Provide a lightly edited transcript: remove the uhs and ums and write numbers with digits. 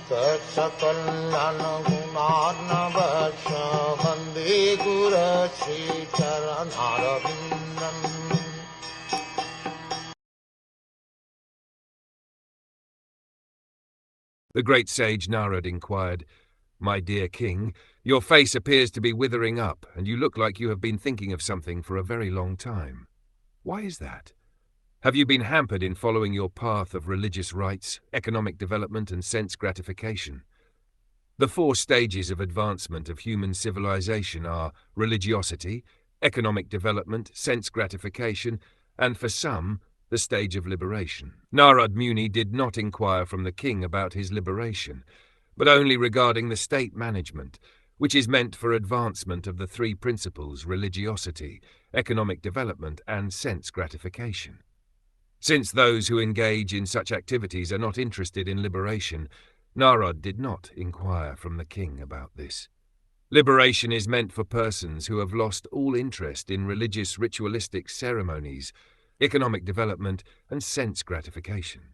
Saksakalyan gunarnavasya Vande Guru Sri Charanarabindam. The great sage Narada inquired, "My dear king, your face appears to be withering up, and you look like you have been thinking of something for a very long time. Why is that? Have you been hampered in following your path of religious rites, economic development, and sense gratification? The 4 stages of advancement of human civilization are religiosity, economic development, sense gratification, and for some, the stage of liberation." Narad Muni did not inquire from the king about his liberation, but only regarding the state management, which is meant for advancement of the 3 principles: religiosity, economic development, and sense gratification. Since those who engage in such activities are not interested in liberation, Narad did not inquire from the king about this. Liberation is meant for persons who have lost all interest in religious ritualistic ceremonies, economic development, and sense gratification.